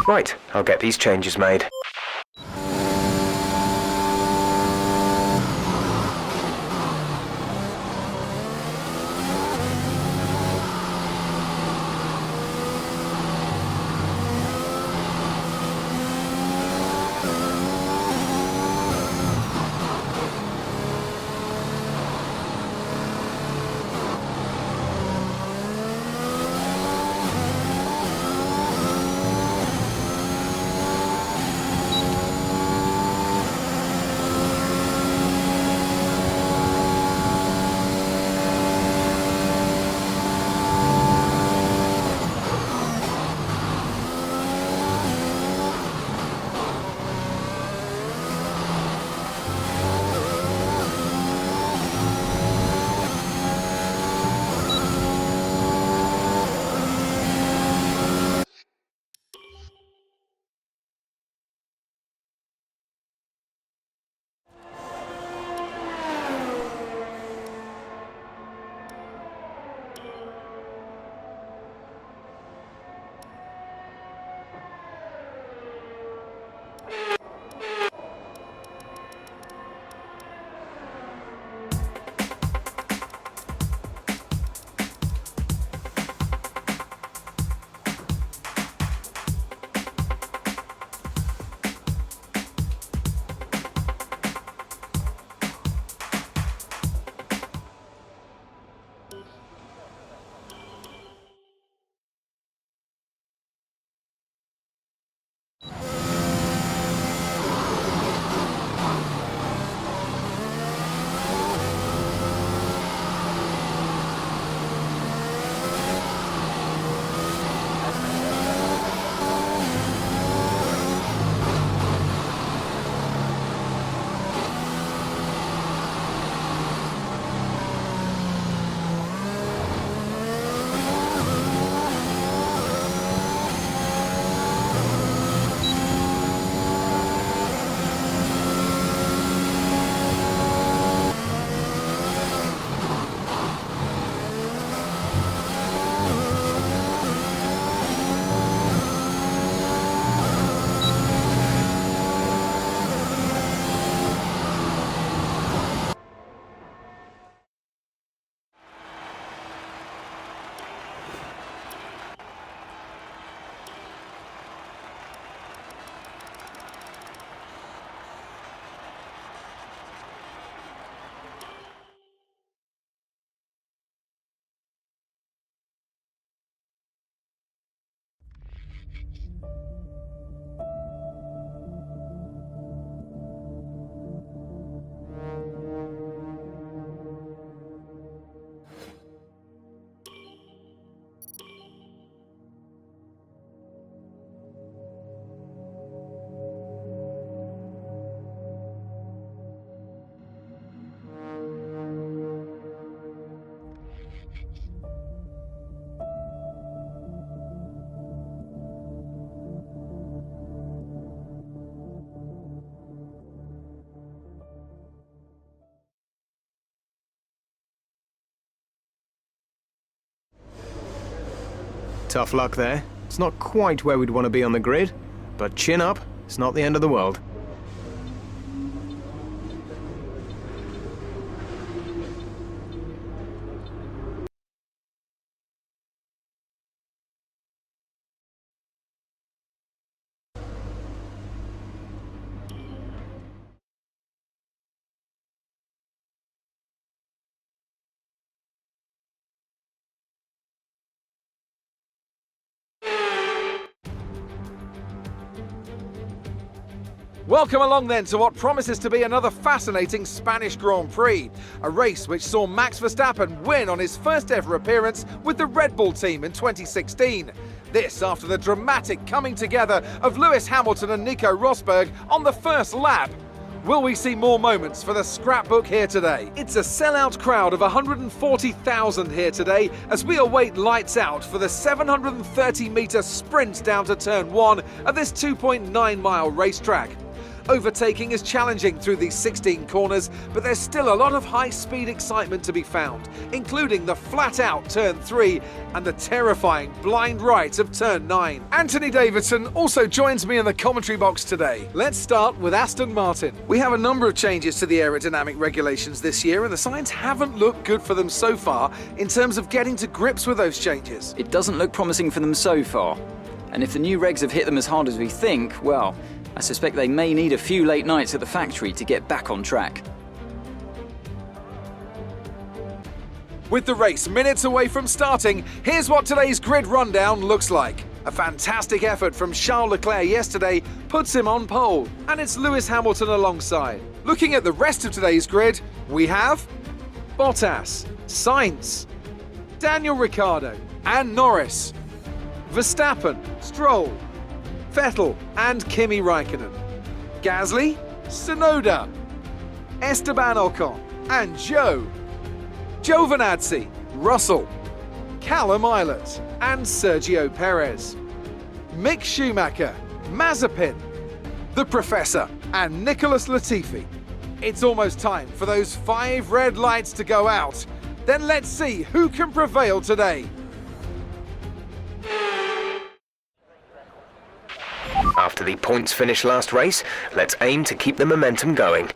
Right, I'll get these changes made. Tough luck there. It's not quite where we'd want to be on the grid, but chin up, it's not the end of the world. Welcome along then to what promises to be another fascinating Spanish Grand Prix, a race which saw Max Verstappen win on his first ever appearance with the Red Bull team in 2016. This after the dramatic coming together of Lewis Hamilton and Nico Rosberg on the first lap. Will we see more moments for the scrapbook here today? It's a sellout crowd of 140,000 here today as we await lights out for the 730-metre sprint down to turn 1 of this 2.9-mile racetrack. Overtaking is challenging through these 16 corners, but there's still a lot of high-speed excitement to be found, including the flat-out Turn 3 and the terrifying blind right of Turn 9. Anthony Davidson also joins me in the commentary box today. Let's start with Aston Martin. We have a number of changes to the aerodynamic regulations this year, and the signs haven't looked good for them so far in terms of getting to grips with those changes. It doesn't look promising for them so far. And if the new regs have hit them as hard as we think, well, I suspect they may need a few late nights at the factory to get back on track. With the race minutes away from starting, here's what today's grid rundown looks like. A fantastic effort from Charles Leclerc yesterday puts him on pole, and it's Lewis Hamilton alongside. Looking at the rest of today's grid, we have Bottas, Sainz, Daniel Ricciardo, and Norris, Verstappen, Stroll, Vettel, and Kimi Raikkonen, Gasly, Tsunoda, Esteban Ocon, and Zhou, Giovinazzi, Russell, Callum Ilott, and Sergio Perez, Mick Schumacher, Mazepin, the Professor, and Nicholas Latifi. It's almost time for those 5 red lights to go out. Then let's see who can prevail today. After the points finish last race, let's aim to keep the momentum going.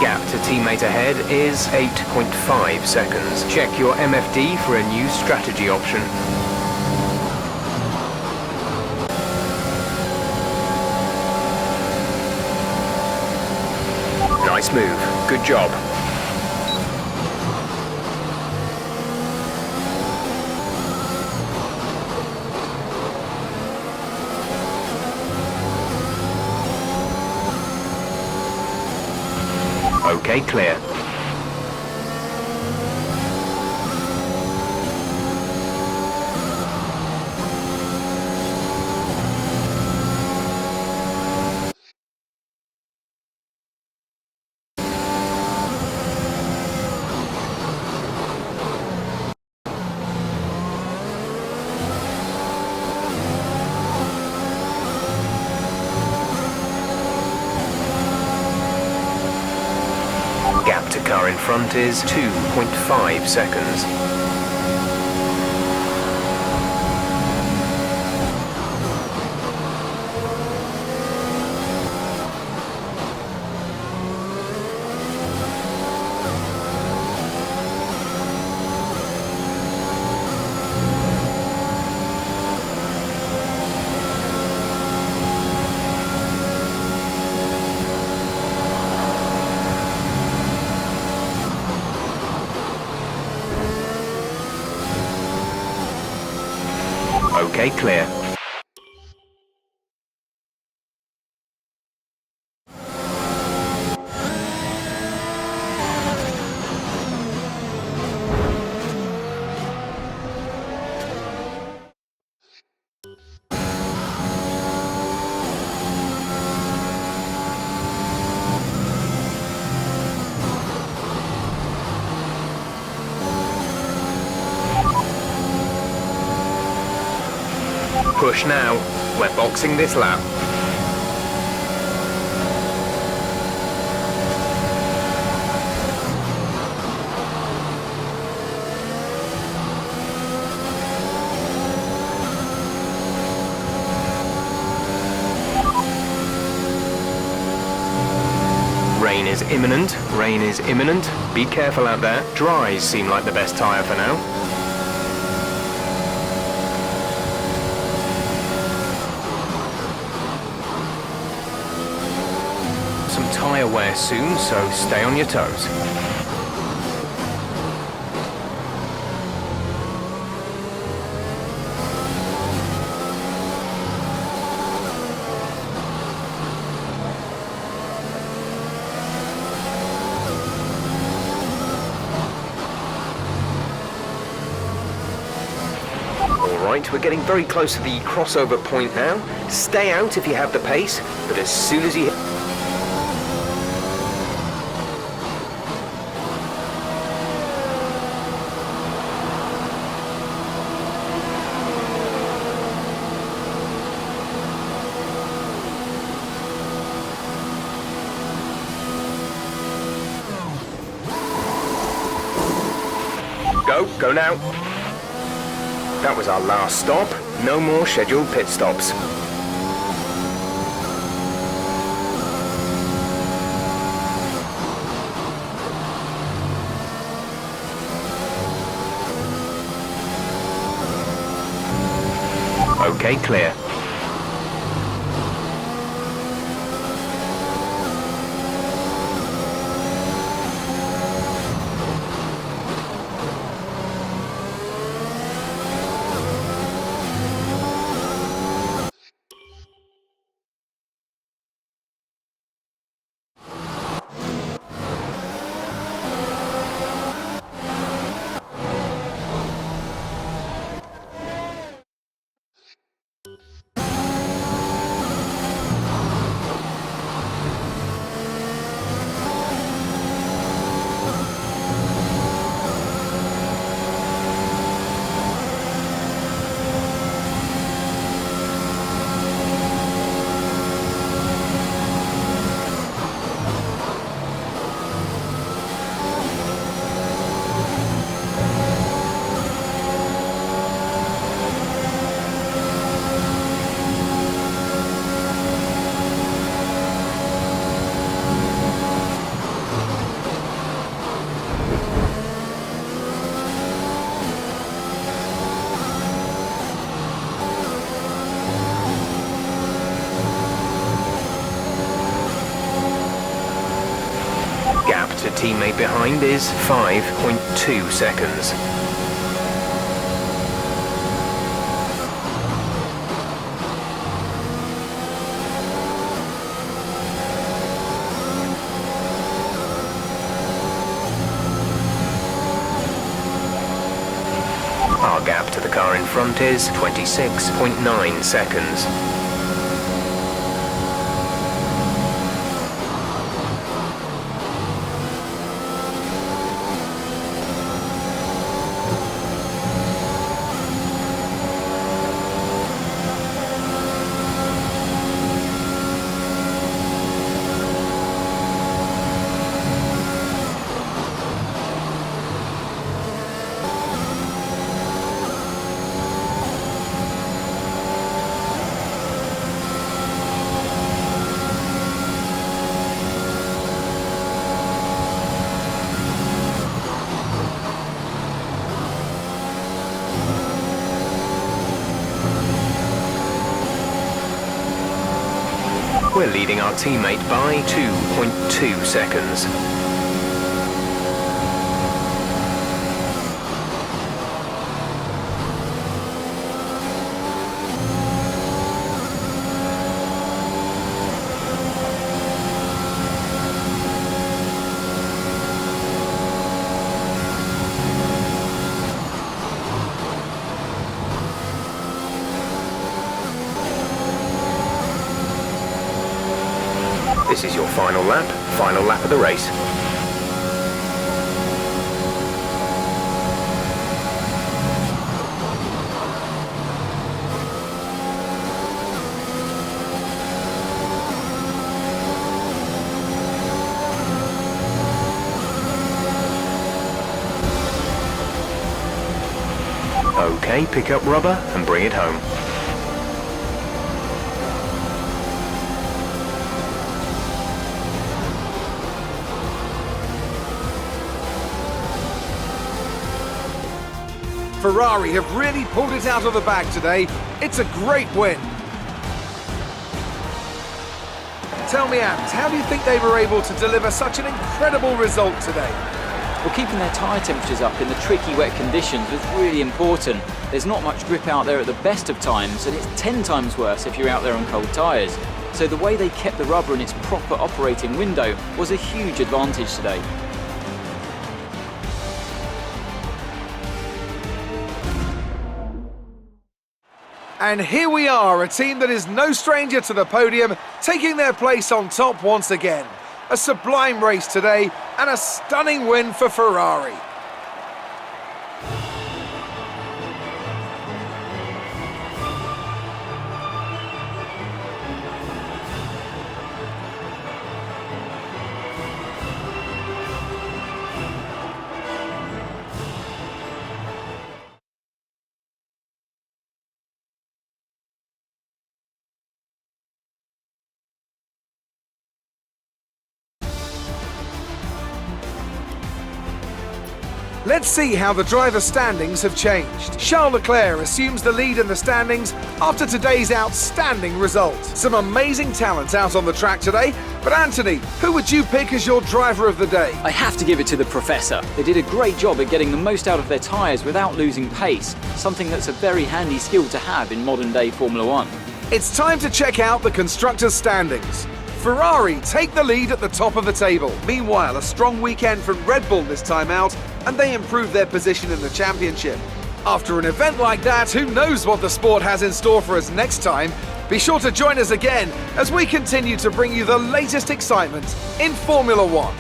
Gap to teammate ahead is 8.5 seconds. Check your MFD for a new strategy option. Nice move. Good job. Okay, clear. Gap to car in front is 2.5 seconds. Okay, clear. Push now. We're boxing this lap. Rain is imminent, rain is imminent. Be careful out there. Dries seem like the best tyre for now. Some tyre wear soon, so stay on your toes. Alright, we're getting very close to the crossover point now. Stay out if you have the pace, but as soon as you... Go now. That was our last stop. No more scheduled pit stops. Okay, clear. Gap to teammate behind is 5.2 seconds. Our gap to the car in front is 26.9 seconds. We're leading our teammate by 2.2 seconds. This is your final lap of the race. Okay, pick up rubber and bring it home. Ferrari have really pulled it out of the bag today. It's a great win. Tell me, Ant, how do you think they were able to deliver such an incredible result today? Well, keeping their tyre temperatures up in the tricky wet conditions was really important. There's not much grip out there at the best of times, and it's 10 times worse if you're out there on cold tyres. So the way they kept the rubber in its proper operating window was a huge advantage today. And here we are, a team that is no stranger to the podium, taking their place on top once again. A sublime race today, and a stunning win for Ferrari. Let's see how the driver standings have changed. Charles Leclerc assumes the lead in the standings after today's outstanding result. Some amazing talent out on the track today, but Anthony, who would you pick as your driver of the day? I have to give it to the Professor. They did a great job at getting the most out of their tyres without losing pace, something that's a very handy skill to have in modern day Formula One. It's time to check out the constructors' standings. Ferrari take the lead at the top of the table. Meanwhile, a strong weekend from Red Bull this time out, and they improve their position in the championship. After an event like that, who knows what the sport has in store for us next time? Be sure to join us again as we continue to bring you the latest excitement in Formula One.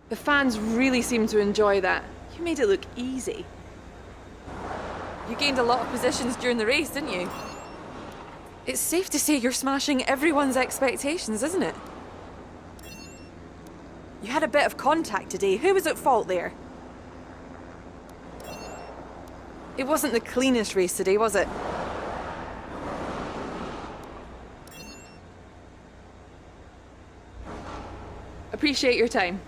The fans really seem to enjoy that. You made it look easy. You gained a lot of positions during the race, didn't you? It's safe to say you're smashing everyone's expectations, isn't it? You had a bit of contact today. Who was at fault there? It wasn't the cleanest race today, was it? Appreciate your time.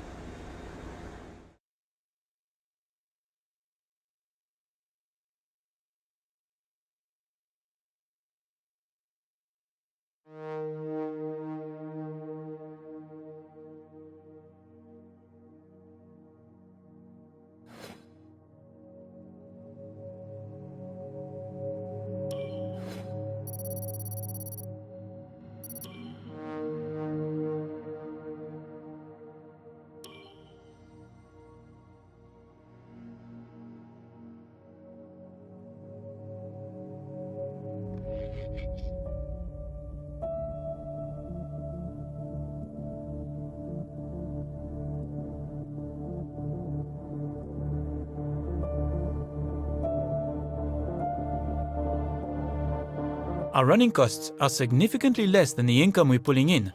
Our running costs are significantly less than the income we're pulling in.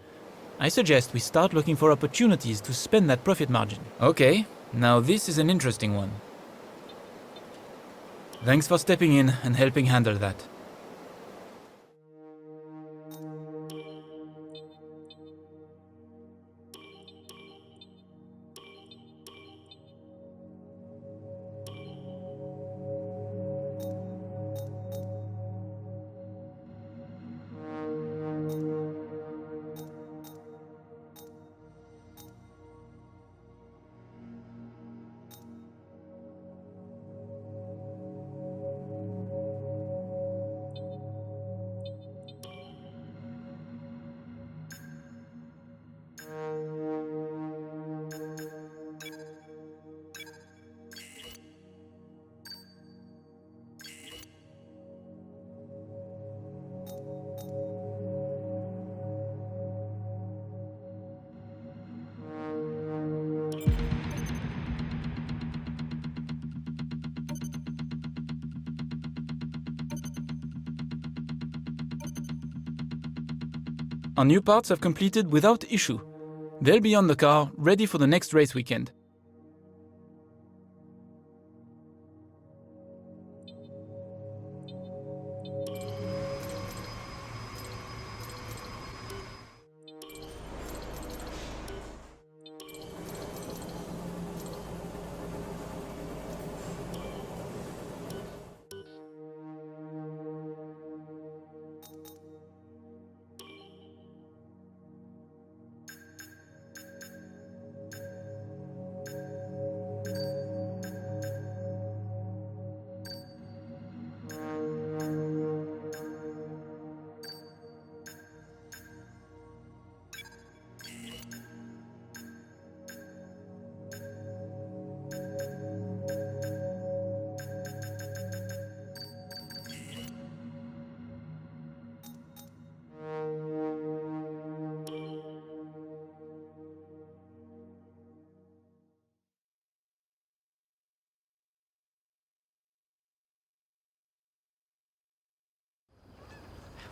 I suggest we start looking for opportunities to spend that profit margin. Okay, now this is an interesting one. Thanks for stepping in and helping handle that. Our new parts have completed without issue. They'll be on the car, ready for the next race weekend.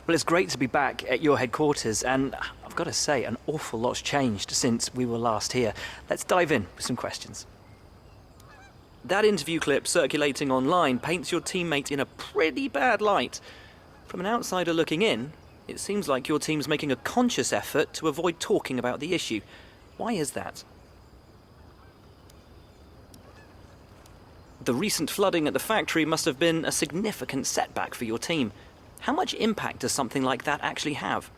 Well, it's great to be back at your headquarters, and I've got to say, an awful lot's changed since we were last here. Let's dive in with some questions. That interview clip circulating online paints your teammate in a pretty bad light. From an outsider looking in, it seems like your team's making a conscious effort to avoid talking about the issue. Why is that? The recent flooding at the factory must have been a significant setback for your team. How much impact does something like that actually have?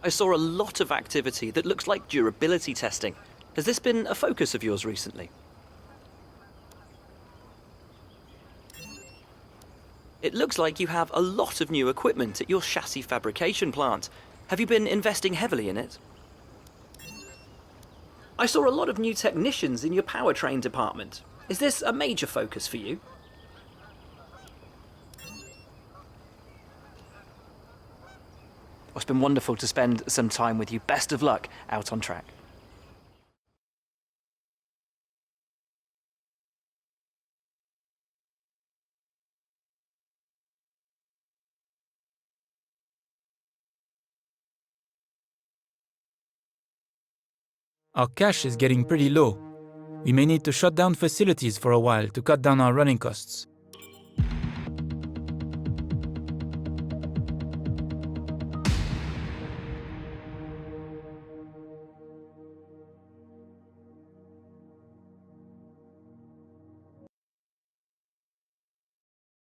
I saw a lot of activity that looks like durability testing. Has this been a focus of yours recently? It looks like you have a lot of new equipment at your chassis fabrication plant. Have you been investing heavily in it? I saw a lot of new technicians in your powertrain department. Is this a major focus for you? Well, it's been wonderful to spend some time with you. Best of luck out on track. Our cash is getting pretty low. We may need to shut down facilities for a while to cut down our running costs.